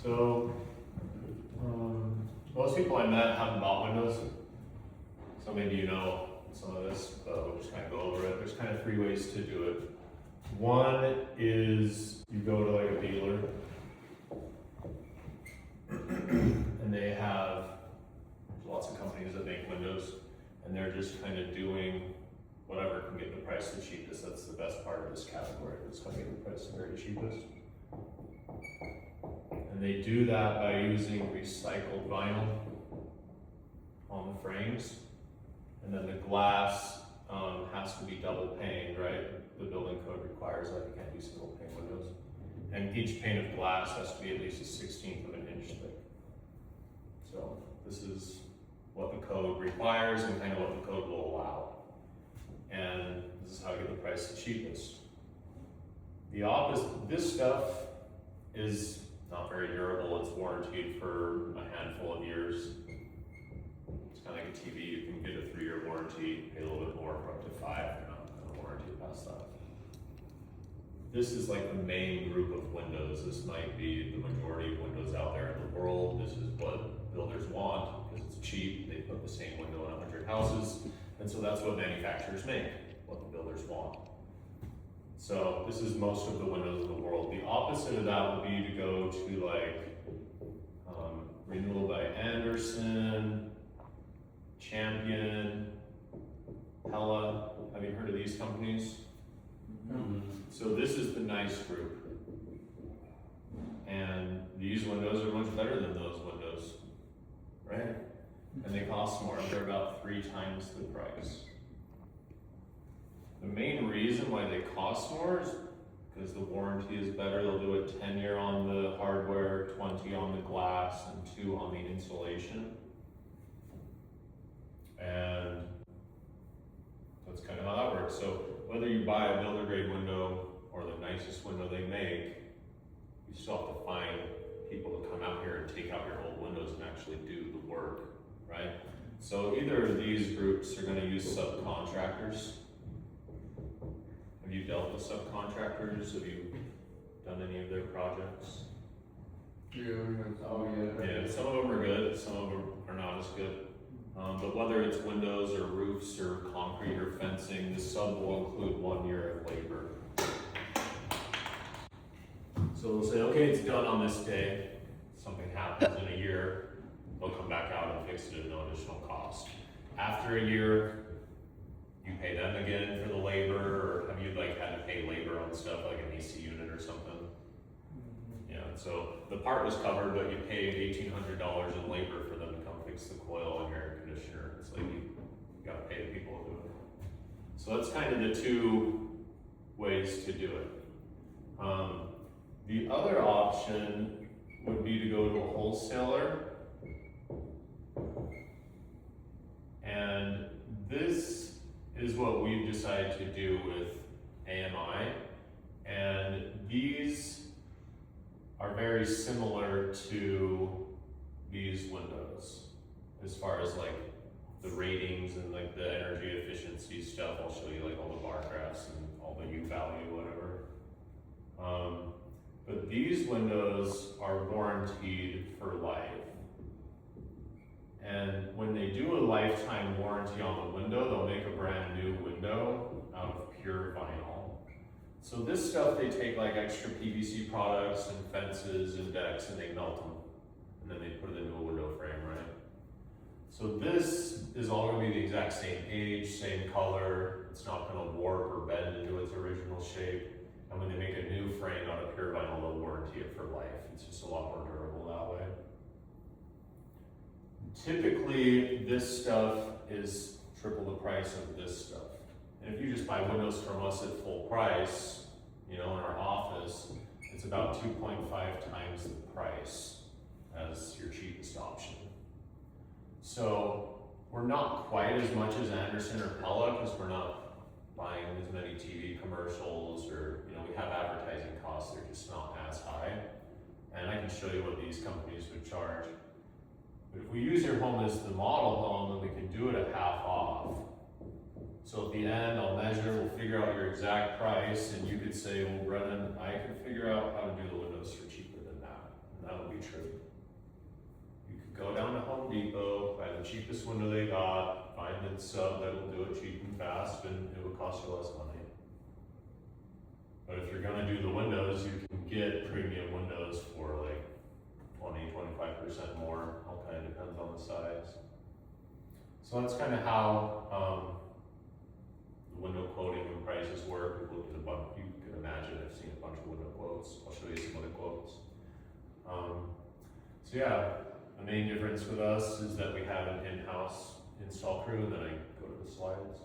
So, most people I met haven't bought windows, so maybe you know some of this, but we'll just kind of go over it. There's kind of 3 ways to do it. One is you go to like a dealer, and they have lots of companies that make windows, and they're just kind of doing whatever can get the price the cheapest. That's the best part of this category. It's going to get the price the very cheapest. And they do that by using recycled vinyl on the frames. And then the glass has to be double paned, right? The building code requires that. You can't do single pane windows. And each pane of glass has to be at least a 1/16 of an inch thick. So this is what the code requires and kind of what the code will allow. And this is how you get the price the cheapest. The opposite, this stuff is not very durable. It's warranted for a handful of years. It's kind of like a TV. You can get a 3-year warranty, pay a little bit more for up to 5. You're not going to warranty past that. This is like the main group of windows. This might be the majority of windows out there in the world. This is what builders want because it's cheap. They put the same window in 100 houses. And so that's what manufacturers make, what the builders want. So this is most of the windows in the world. The opposite of that would be to go to like Renewal by Anderson, Champion, Hella. Have you heard of these companies? Mm-hmm. So this is the nice group. And these windows are much better than those windows, right? And they cost more. They're about 3 times the price. The main reason why they cost more is because the warranty is better. They'll do a 10-year on the hardware, 20 on the glass, and 2 on the insulation. And that's kind of how that works. So whether you buy a builder grade window or the nicest window they make, you still have to find people to come out here and take out your old windows and actually do the work, right? So either of these groups are going to use subcontractors. Have you dealt with subcontractors? Have you done any of their projects? Yeah. Yeah, some of them are good, some of them are not as good. But whether it's windows or roofs or concrete or fencing, the sub will include 1 year of labor. So they'll say, okay, it's done on this day. Something happens in a year, they'll come back out and fix it at no additional cost. After a year, you pay them again for the labor, or have you like had to pay labor on stuff like an AC unit or something? Yeah, so the part was covered, but you paid $1,800 in labor for them to come fix the coil on your air conditioner. It's like you gotta pay the people to do it. So that's kind of the 2 ways to do it. The other option would be to go to a wholesaler. And this is what we've decided to do with AMI. And these are very similar to these windows as far as like the ratings and like the energy efficiency stuff. I'll show you like all the bar graphs and all the U value, whatever. But these windows are warranted for life. And when they do a lifetime warranty on the window, they'll make a brand new window out of pure vinyl. So this stuff, they take like extra PVC products and fences and decks and they melt them. And then they put it into a window frame, right? So this is all gonna be the exact same age, same color. It's not gonna warp or bend into its original shape. And when they make a new frame out of pure vinyl, they'll warranty it for life. It's just a lot more durable that way. Typically, this stuff is triple the price of this stuff. And if you just buy windows from us at full price, you know, in our office, it's about 2.5 times the price as your cheapest option. So we're not quite as much as Anderson or Pella because we're not buying as many TV commercials, or you know, we have advertising costs, they're just not as high. And I can show you what these companies would charge. But if we use your home as the model home, then we can do it at half off. So at the end, I'll measure, we'll figure out your exact price, and you could say, well, Brennan, I can figure out how to do the windows for cheaper than that. And that would be true. the cheapest window they got, find a sub that'll do it cheap and fast, and it will cost you less money. But if you're gonna do the windows, you can get premium windows for like 20-25% more, all kind of depends on the size. So that's kind of how the window quoting and prices work. We've looked at a bunch, you can imagine, I've seen a bunch of window quotes. I'll show you some other quotes. So yeah, the main difference with us is that we have an in-house install crew, and then I go to the slides.